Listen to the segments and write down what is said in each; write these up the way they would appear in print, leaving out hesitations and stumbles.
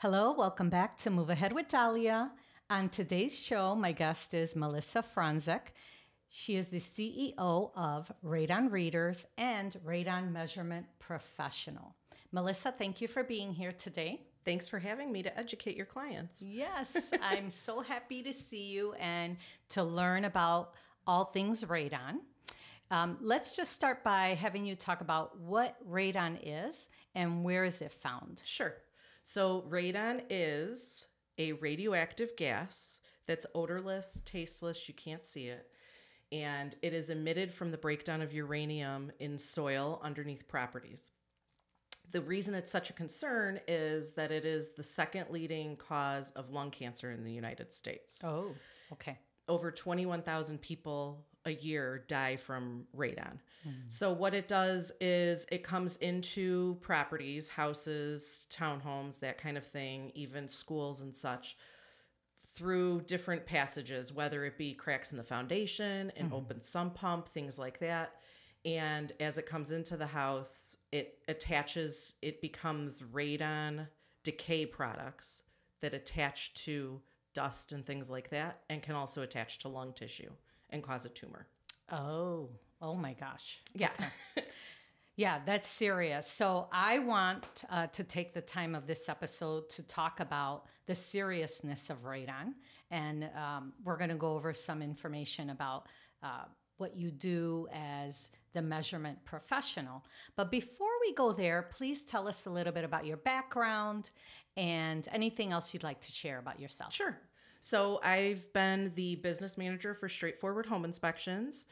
Hello, welcome back to Move Ahead with Dalia. On today's show, my guest is Melissa Fronzcak. She is the CEO of Radon Readers and Radon Measurement Professional. Melissa, thank you for being here today. Thanks for having me to educate your clients. Yes, I'm so happy to see you and to learn about all things radon. Let's just start by having you talk about what radon is and where is it found? Sure. So radon is a radioactive gas that's odorless, tasteless, you can't see it, and it is emitted from the breakdown of uranium in soil underneath properties. The reason it's such a concern is that it is the second leading cause of lung cancer in the United States. Oh, okay. Over 21,000 people a year die from radon. So what it does is it comes into properties, houses, townhomes, that kind of thing, even schools and such, through different passages, whether it be cracks in the foundation, an open sump pump, things like that. And as it comes into the house, it becomes radon decay products that attach to dust and things like that, and can also attach to lung tissue and cause a tumor. Oh my gosh. Yeah. Okay. Yeah, that's serious. So I want to take the time of this episode to talk about the seriousness of radon. And we're going to go over some information about what you do as the measurement professional. But before we go there, please tell us a little bit about your background and anything else you'd like to share about yourself. Sure. So I've been the business manager for Straightforward Home Inspections.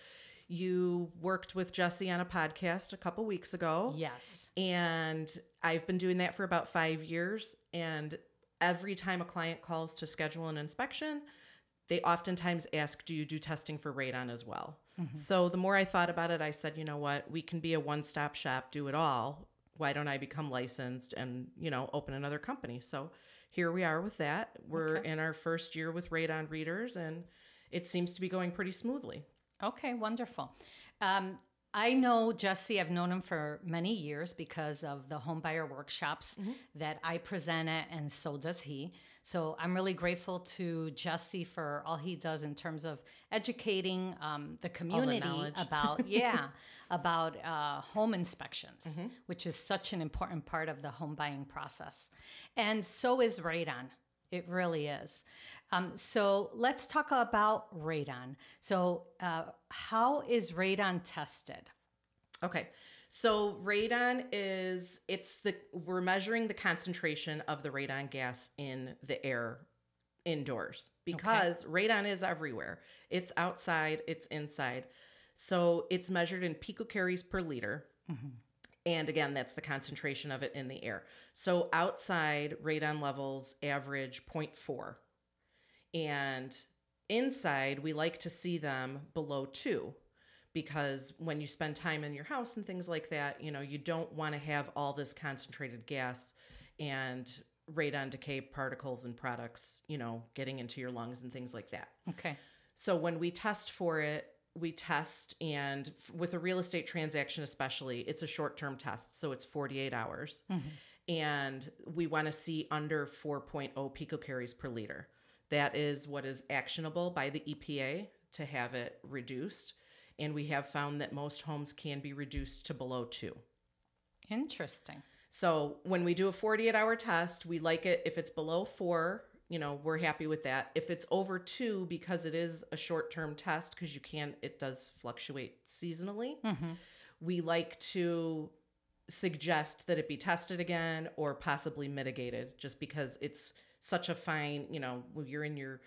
You worked with Jesse on a podcast a couple weeks ago. Yes. And I've been doing that for about 5 years. And every time a client calls to schedule an inspection, they oftentimes ask, do you do testing for radon as well? So the more I thought about it, I said, you know what, we can be a one-stop shop, do it all. Why don't I become licensed and, open another company? So here we are with that. We're in our first year with Radon Readers, and it seems to be going pretty smoothly. Okay, wonderful. I know Jesse, I've known him for many years because of the home buyer workshops that I present at, and so does he. So I'm really grateful to Jesse for all he does in terms of educating the community about home inspections, which is such an important part of the home buying process. And so is radon. It really is. So let's talk about radon. So how is radon tested? Okay. So radon we're measuring the concentration of the radon gas in the air indoors, because radon is everywhere. It's outside, it's inside. So it's measured in picocuries per liter. And again, that's the concentration of it in the air. So outside, radon levels average 0.4. And inside, we like to see them below 2. Because when you spend time in your house and things like that, you don't want to have all this concentrated gas and radon decay particles and products, getting into your lungs and things like that. Okay. So when we test for it, and with a real estate transaction especially, it's a short-term test, so it's 48 hours. And we want to see under 4.0 picocuries per liter. That is what is actionable by the EPA to have it reduced. And we have found that most homes can be reduced to below 2. Interesting. So when we do a 48-hour test, we like it if it's below 4, we're happy with that. If it's over 2, because it is a short-term test, because it does fluctuate seasonally, we like to suggest that it be tested again or possibly mitigated, just because it's such a fine, when you're in your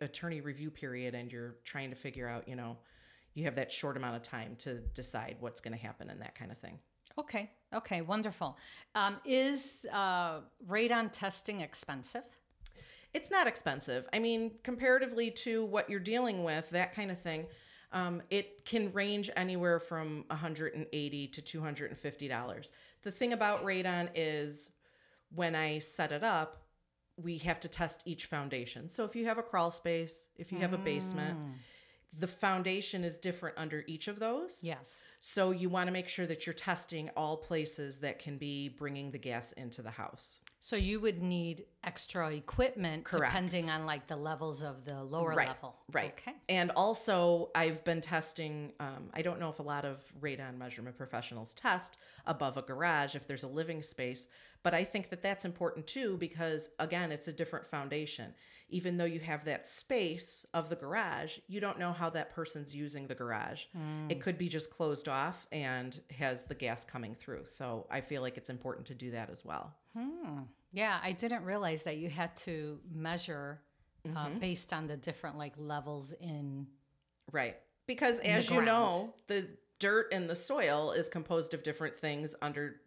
attorney review period and you're trying to figure out, you have that short amount of time to decide what's going to happen and that kind of thing. Okay, wonderful. Is radon testing expensive? It's not expensive. I mean, comparatively to what you're dealing with, that kind of thing, it can range anywhere from $180 to $250. The thing about radon is when I set it up, we have to test each foundation. So if you have a crawl space, if you have a basement, the foundation is different under each of those. Yes. So you want to make sure that you're testing all places that can be bringing the gas into the house. So you would need extra equipment Correct. depending on like the levels of the lower Right, level. right. Okay. And also I've been testing, I don't know if a lot of radon measurement professionals test above a garage if there's a living space, but I think that that's important too, because again, it's a different foundation. Even though you have that space of the garage, you don't know how that person's using the garage. It could be just closed off and has the gas coming through. So I feel like it's important to do that as well. Yeah, I didn't realize that you had to measure based on the different like levels in. Right. Because as you know, the dirt in the soil is composed of different things under,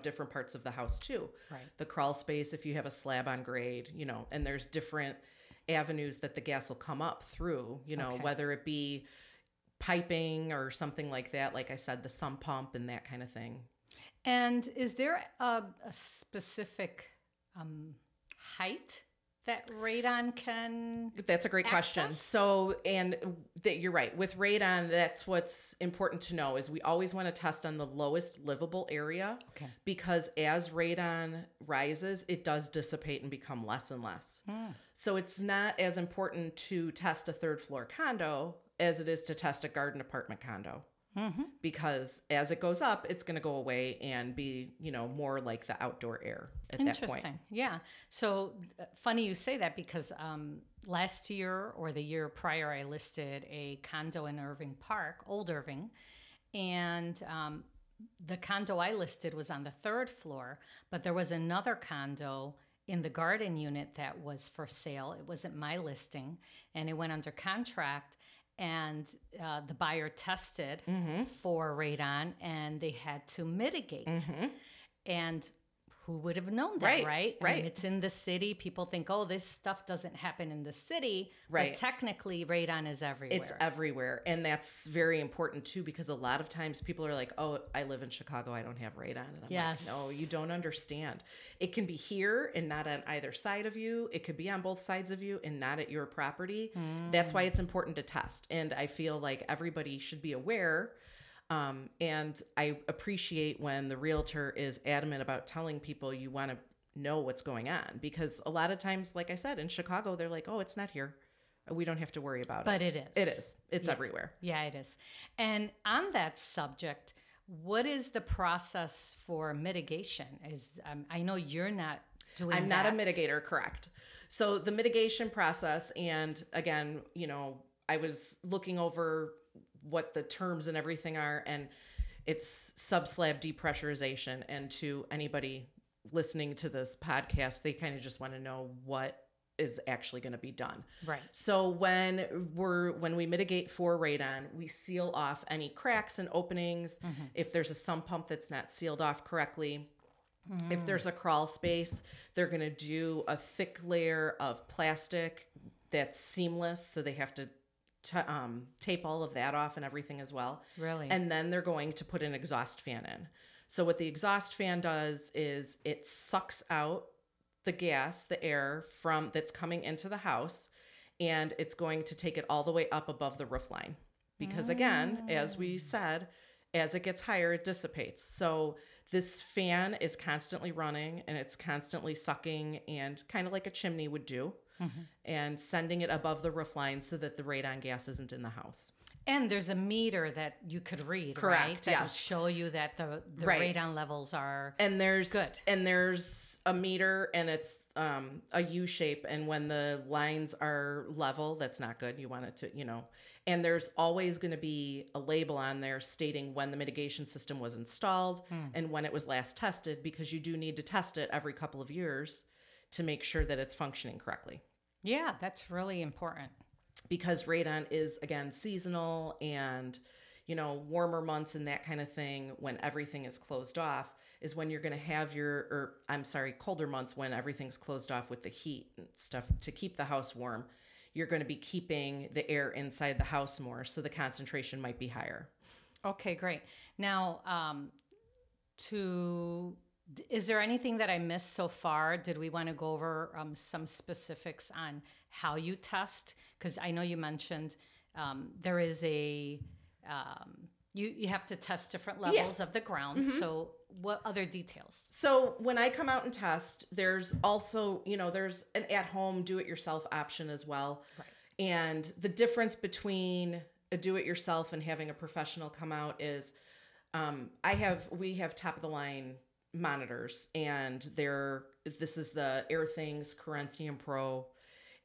different parts of the house too. Right. The crawl space, if you have a slab on grade, and there's different avenues that the gas will come up through, Okay. whether it be piping or something like that. Like I said, the sump pump and that kind of thing. And is there a specific height that radon can? That's a great question. access? So, and that you're right. With radon, that's what's important to know is we always want to test on the lowest livable area. Okay. Because as radon rises, it does dissipate and become less and less. So it's not as important to test a third floor condo as it is to test a garden apartment condo. Because as it goes up, it's going to go away and be, more like the outdoor air at that point. Interesting. Yeah. So funny you say that because last year or the year prior, I listed a condo in Irving Park, Old Irving, and the condo I listed was on the third floor, but there was another condo in the garden unit that was for sale. It wasn't my listing, and it went under contract. And the buyer tested for radon, and they had to mitigate. And who would have known that, right? I mean, it's in the city. People think, oh, this stuff doesn't happen in the city. Right. But technically, radon is everywhere. It's everywhere. And that's very important too, because a lot of times people are like, oh, I live in Chicago, I don't have radon. And I'm Yes. like, no, you don't understand. It can be here and not on either side of you. It could be on both sides of you and not at your property. That's why it's important to test. And I feel like everybody should be aware. And I appreciate when the realtor is adamant about telling people you want to know what's going on, because a lot of times, like I said, in Chicago, they're like, oh, it's not here. We don't have to worry about it. But it is. It is. It's everywhere. Yeah, it is. And on that subject, what is the process for mitigation? I know you're not doing I'm not a mitigator, correct. So the mitigation process, and again, I was looking over what the terms and everything are, and it's subslab depressurization. And to anybody listening to this podcast, they kind of just want to know what is actually going to be done. Right. So when we mitigate for radon, we seal off any cracks and openings. If there's a sump pump that's not sealed off correctly, if there's a crawl space, they're going to do a thick layer of plastic that's seamless, so they have to tape all of that off and everything as well. Really? And then they're going to put an exhaust fan in. So what the exhaust fan does is it sucks out the gas, the air that's coming into the house, and it's going to take it all the way up above the roof line. Because again, as we said, as it gets higher, it dissipates. So this fan is constantly running, and it's constantly sucking, and kind of like a chimney would do, and sending it above the roof line so that the radon gas isn't in the house. And there's a meter that you could read, Correct, right? That will yes. show you that the Right. radon levels are And there's good. And there's a meter, and it's a U shape, and when the lines are level, that's not good. You want it to, and there's always going to be a label on there stating when the mitigation system was installed and when it was last tested, because you do need to test it every couple of years to make sure that it's functioning correctly. Yeah, that's really important. Because radon is, again, seasonal, and warmer months and that kind of thing, when everything is closed off, is when you're going to have colder months when everything's closed off with the heat and stuff to keep the house warm. You're going to be keeping the air inside the house more, so the concentration might be higher. Okay, great. Now, is there anything that I missed so far? Did we want to go over some specifics on how you test? Because I know you mentioned there is a you have to test different levels of the ground. So what other details? So when I come out and test, there's also, there's an at-home do-it-yourself option as well. Right. And the difference between a do-it-yourself and having a professional come out is we have top-of-the-line monitors, and this is the AirThings Corinthian Pro,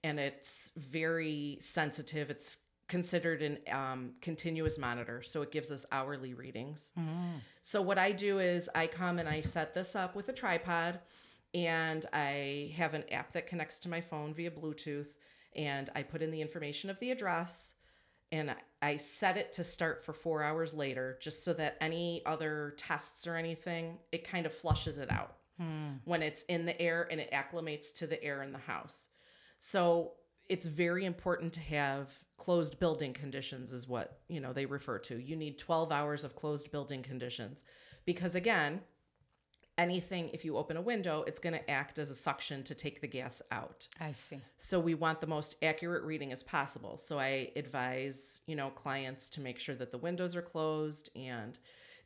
and it's very sensitive. It's considered an continuous monitor, so it gives us hourly readings. So what I do is I come and I set this up with a tripod, and I have an app that connects to my phone via Bluetooth, and I put in the information of the address, and I set it to start for 4 hours later, just so that any other tests or anything, it kind of flushes it out when it's in the air, and it acclimates to the air in the house. So it's very important to have closed building conditions is what, they refer to. You need 12 hours of closed building conditions because, again, anything, if you open a window, it's going to act as a suction to take the gas out. I see. So we want the most accurate reading as possible. So I advise, clients to make sure that the windows are closed and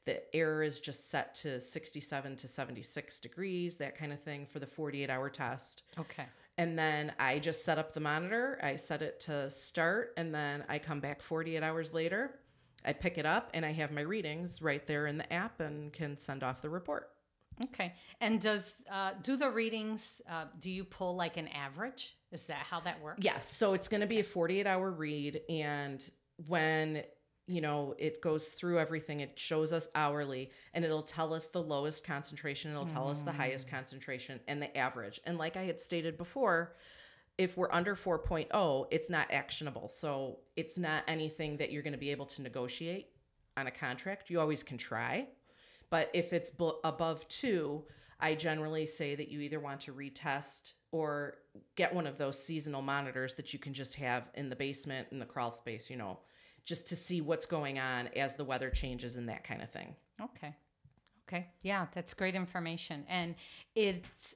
the air is just set to 67 to 76 degrees, that kind of thing for the 48-hour test. Okay. And then I just set up the monitor. I set it to start, and then I come back 48 hours later. I pick it up, and I have my readings right there in the app and can send off the report. Okay. And do the readings, do you pull like an average? Is that how that works? Yes. So it's going to be a 48-hour read, and when it goes through everything, it shows us hourly, and it'll tell us the lowest concentration, it'll tell us the highest concentration, and the average. And like I had stated before, if we're under 4.0, it's not actionable. So it's not anything that you're going to be able to negotiate on a contract. You always can try. But if it's above 2, I generally say that you either want to retest or get one of those seasonal monitors that you can just have in the basement, in the crawl space, just to see what's going on as the weather changes and that kind of thing. Okay. Yeah, that's great information. And it's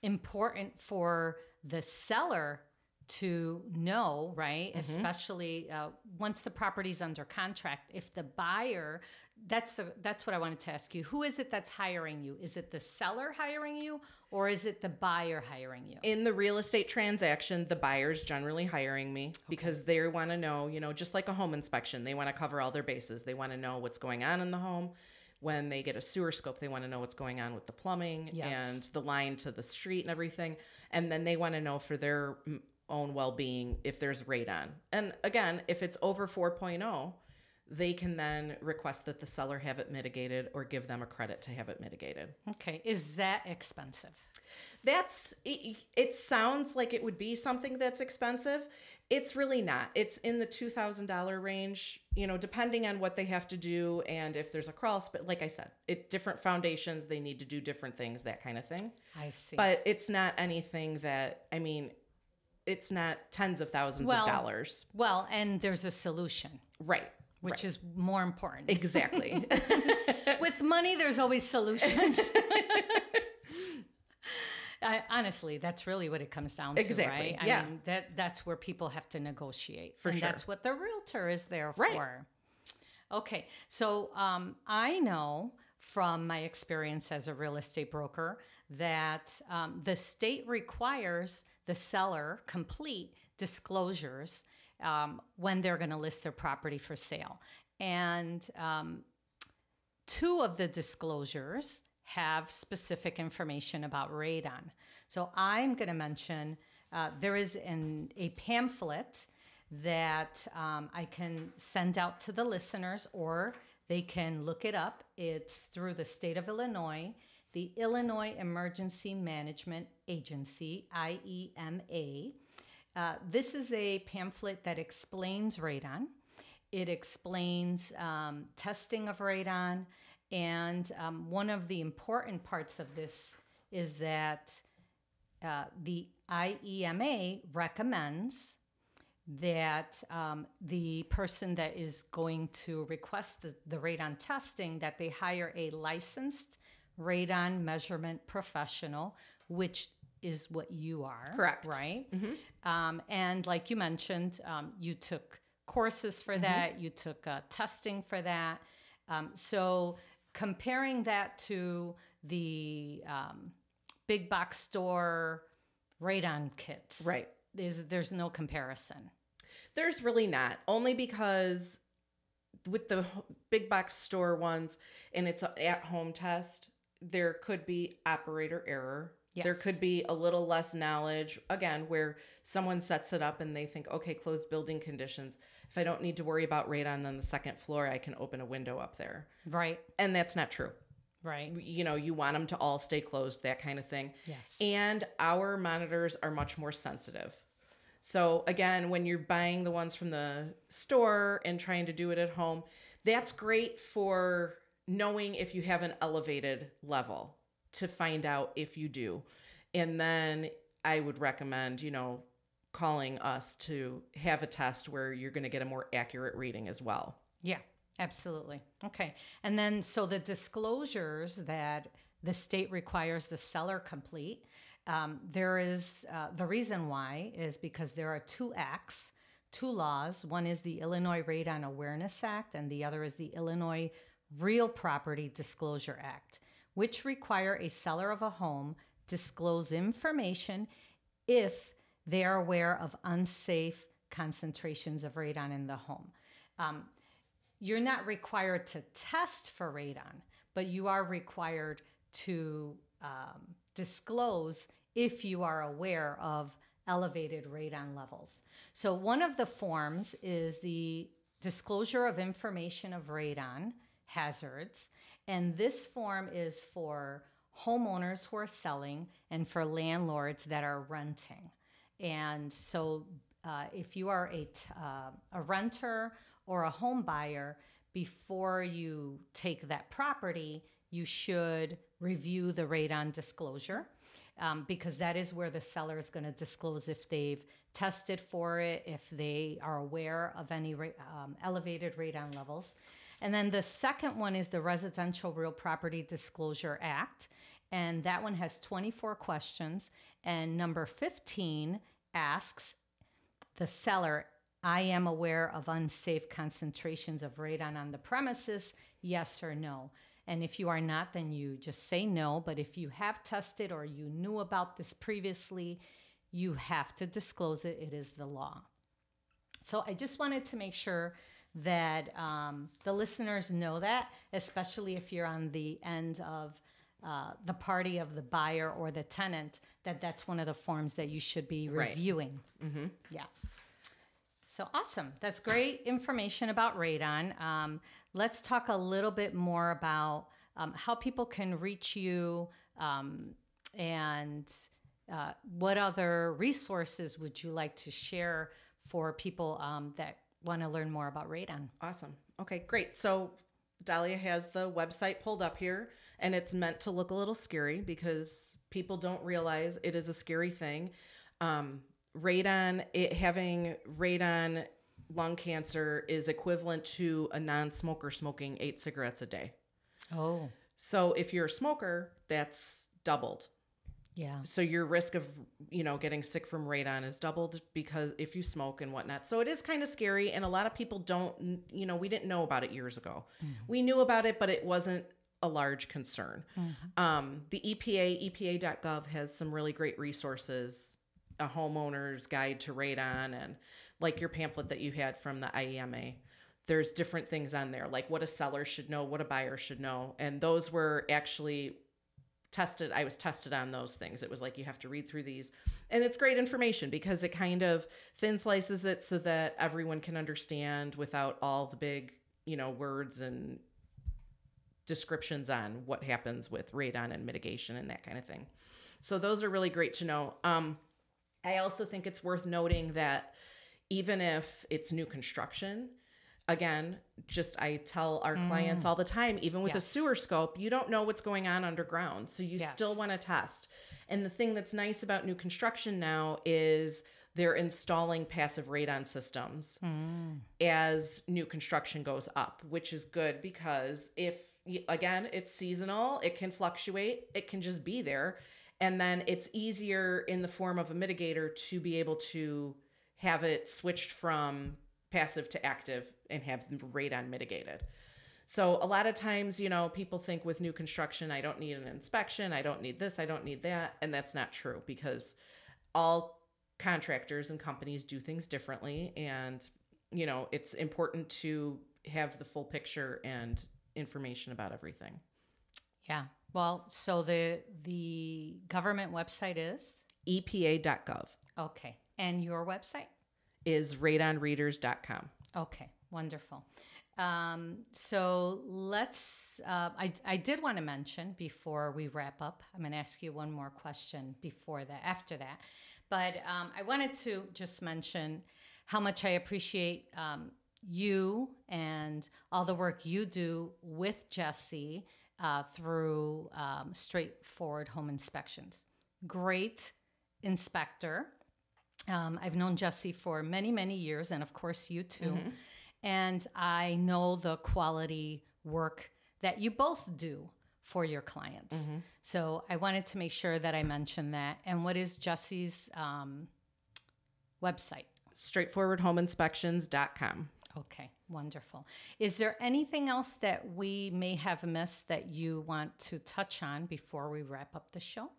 important for the seller to know, right? Especially once the property's under contract. If the buyer, that's what I wanted to ask you. Who is it that's hiring you? Is it the seller hiring you, or is it the buyer hiring you? In the real estate transaction, the buyer's generally hiring me because they want to know, just like a home inspection, they want to cover all their bases. They want to know what's going on in the home. When they get a sewer scope, they want to know what's going on with the plumbing and the line to the street and everything. And then they want to know for their own well-being if there's radon. And again, if it's over 4.0, they can then request that the seller have it mitigated or give them a credit to have it mitigated. Okay. Is that expensive? It sounds like it would be something that's expensive. It's really not. It's in the $2,000 range, depending on what they have to do and if there's a crawl space. Like I said, different foundations, they need to do different things, that kind of thing. I see. But it's not anything that, it's not tens of thousands of dollars. Well, and there's a solution. Right. Which is more important. Exactly. With money, there's always solutions. Honestly, that's really what it comes down to, right? Yeah. That's where people have to negotiate. For and sure. That's what the realtor is there right. for. Okay. So I know from my experience as a real estate broker that the state requires the seller complete disclosures when they're going to list their property for sale. And 2 of the disclosures have specific information about radon. So I'm going to mention there is a pamphlet that I can send out to the listeners, or they can look it up. It's through the state of Illinois, the Illinois Emergency Management Agency, IEMA. This is a pamphlet that explains radon. It explains testing of radon. And one of the important parts of this is that the IEMA recommends that the person that is going to request the radon testing, that they hire a licensed radon measurement professional, which is what you are. Correct. Right? Mm-hmm. And like you mentioned, you took courses for that. You took testing for that. So comparing that to the big box store radon kits, Right. There's no comparison. There's really not, only because with the big box store ones and it's an at-home test, there could be operator error. Yes. There could be a little less knowledge, again, where someone sets it up and they think, okay, closed building conditions. If I don't need to worry about radon on the second floor, I can open a window up there. Right. And that's not true. Right. You know, you want them to all stay closed, that kind of thing. Yes. And our monitors are much more sensitive. So again, when you're buying the ones from the store and trying to do it at home, that's great for knowing if you have an elevated level to find out if you do. And then I would recommend, you know, calling us to have a test where you're going to get a more accurate reading as well. Yeah, absolutely. Okay. And then, so the disclosures that the state requires the seller complete, there is, the reason why is because there are two acts, two laws. One is the Illinois Radon Awareness Act, and the other is the Illinois Real Property Disclosure Act, which require a seller of a home disclose information if they are aware of unsafe concentrations of radon in the home. You're not required to test for radon, but you are required to disclose if you are aware of elevated radon levels. So one of the forms is the disclosure of information of radon hazards. And this form is for homeowners who are selling and for landlords that are renting. And so if you are a renter or a home buyer, before you take that property, you should review the radon disclosure, because that is where the seller is going to disclose if they've tested for it, if they are aware of any elevated radon levels. And then the second one is the Residential Real Property Disclosure Act. And that one has 24 questions. And number 15 asks the seller, I am aware of unsafe concentrations of radon on the premises, yes or no. And if you are not, then you just say no. But if you have tested or you knew about this previously, you have to disclose it. It is the law. So I just wanted to make sure that the listeners know that, especially if you're on the end of the party of the buyer or the tenant, that's one of the forms that you should be reviewing. Right. Mm-hmm. Yeah. So awesome. That's great information about radon. Let's talk a little bit more about how people can reach you, and what other resources would you like to share for people that want to learn more about radon? Awesome. Okay, great. So Dalia has the website pulled up here, and it's meant to look a little scary because people don't realize it is a scary thing. Having radon lung cancer is equivalent to a non-smoker smoking 8 cigarettes a day. Oh. So if you're a smoker, that's doubled. Yeah. So your risk of, getting sick from radon is doubled because if you smoke and whatnot. So it is kind of scary. And a lot of people don't, we didn't know about it years ago. Mm-hmm. We knew about it, but it wasn't a large concern. Mm-hmm. The EPA.gov has some really great resources, a homeowner's guide to radon, and like your pamphlet that you had from the IEMA. There's different things on there, like what a seller should know, what a buyer should know. And those were actually tested. I was tested on those things. It was like, you have to read through these, and it's great information because it kind of thin slices it so that everyone can understand without all the big, words and descriptions on what happens with radon and mitigation and that kind of thing. So those are really great to know. I also think it's worth noting that even if it's new construction, again, I tell our clients all the time, even with a sewer scope, you don't know what's going on underground. So you still want to test. And the thing that's nice about new construction now is they're installing passive radon systems as new construction goes up, which is good because again, it's seasonal, it can fluctuate, it can just be there. And then it's easier in the form of a mitigator to be able to have it switched from passive to active and have the radon mitigated. So a lot of times, you know, people think with new construction, I don't need an inspection, I don't need this, I don't need that. And that's not true, because all contractors and companies do things differently. And, you know, it's important to have the full picture and information about everything. Yeah. Well, so the government website is? EPA.gov. Okay. And your website? Is radonreaders.com. Okay. Wonderful. So let's, I did want to mention before we wrap up, I'm going to ask you one more question before that, after that. But I wanted to just mention how much I appreciate you and all the work you do with Jesse through straightforward home inspections. Great inspector. I've known Jesse for many, many years, and of course you too. Mm-hmm. And I know the quality work that you both do for your clients. Mm-hmm. So I wanted to make sure that I mentioned that. And what is Jesse's website? straightforwardhomeinspections.com. Okay, wonderful. Is there anything else that we may have missed that you want to touch on before we wrap up the show?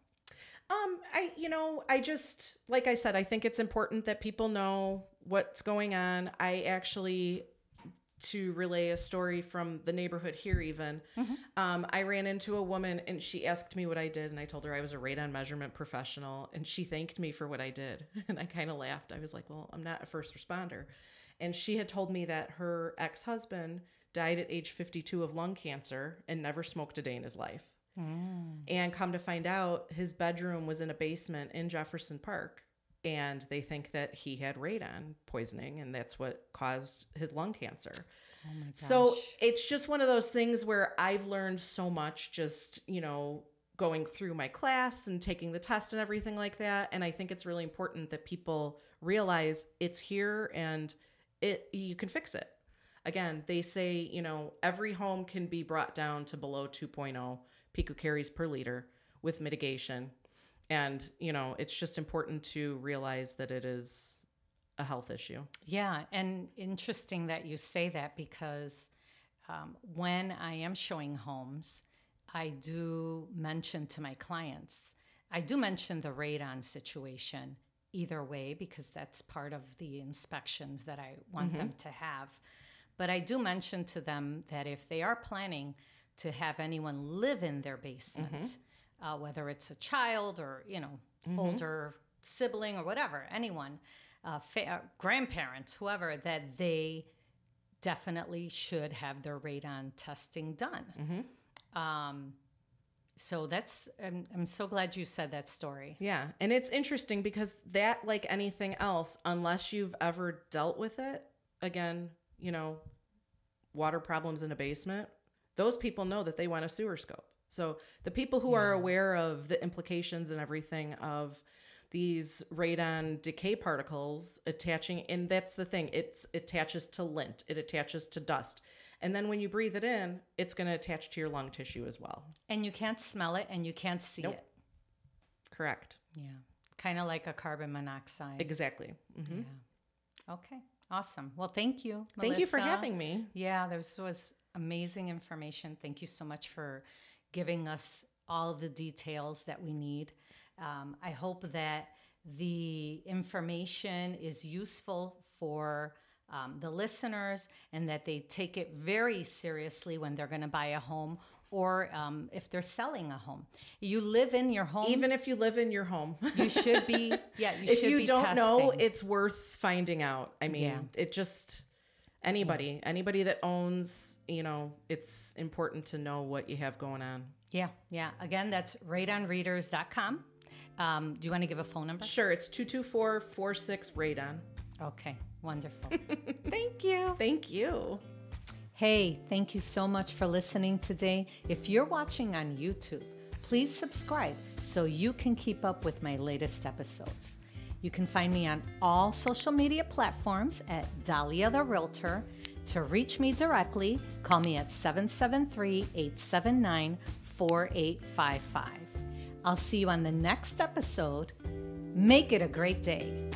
I just, like I said, I think it's important that people know what's going on. I actually, to relay a story from the neighborhood here even, mm-hmm. I ran into a woman and she asked me what I did, and I told her I was a radon measurement professional, and she thanked me for what I did. And I kind of laughed. I was like, well, I'm not a first responder. And she had told me that her ex-husband died at age 52 of lung cancer and never smoked a day in his life. Mm. And come to find out, his bedroom was in a basement in Jefferson Park, and they think that he had radon poisoning, and that's what caused his lung cancer. Oh my gosh. So it's just one of those things where I've learned so much just, going through my class and taking the test and everything like that. And I think it's really important that people realize it's here and you can fix it. Again, they say, every home can be brought down to below 2.0 picocaries per liter with mitigation. And, it's just important to realize that it is a health issue. Yeah. And interesting that you say that, because when I am showing homes, I do mention to my clients, I do mention the radon situation either way, because that's part of the inspections that I want mm-hmm. them to have. But I do mention to them that if they are planning to have anyone live in their basement, mm-hmm. Whether it's a child or, mm-hmm. older sibling or whatever, anyone, grandparents, whoever, that they definitely should have their radon testing done. Mm-hmm. So that's, I'm so glad you said that story. Yeah. And it's interesting because that, like anything else, unless you've ever dealt with it, again, water problems in a basement, those people know that they want a sewer scope. So the people who are aware of the implications and everything of these radon decay particles attaching, and that's the thing, it attaches to lint, it attaches to dust. And then when you breathe it in, it's going to attach to your lung tissue as well. And you can't smell it and you can't see it. Correct. Yeah. Kind of like a carbon monoxide. Exactly. Mm-hmm. Yeah. Okay. Awesome. Well, thank you, Melissa. Thank you for having me. Yeah, this was amazing information. Thank you so much for giving us all the details that we need. I hope that the information is useful for the listeners, and that they take it very seriously when they're going to buy a home, or if they're selling a home. You live in your home. Even if you live in your home. You should be, if you don't know, it's worth finding out. I mean, it just, anybody that owns, it's important to know what you have going on. Yeah. Yeah. Again, that's radonreaders.com. Do you want to give a phone number? Sure. It's 224-46-RADON. Okay. Wonderful. Thank you. Thank you. Hey, thank you so much for listening today. If you're watching on YouTube, please subscribe so you can keep up with my latest episodes. You can find me on all social media platforms at Dalia the Realtor. To reach me directly, call me at 773-879-4855. I'll see you on the next episode. Make it a great day.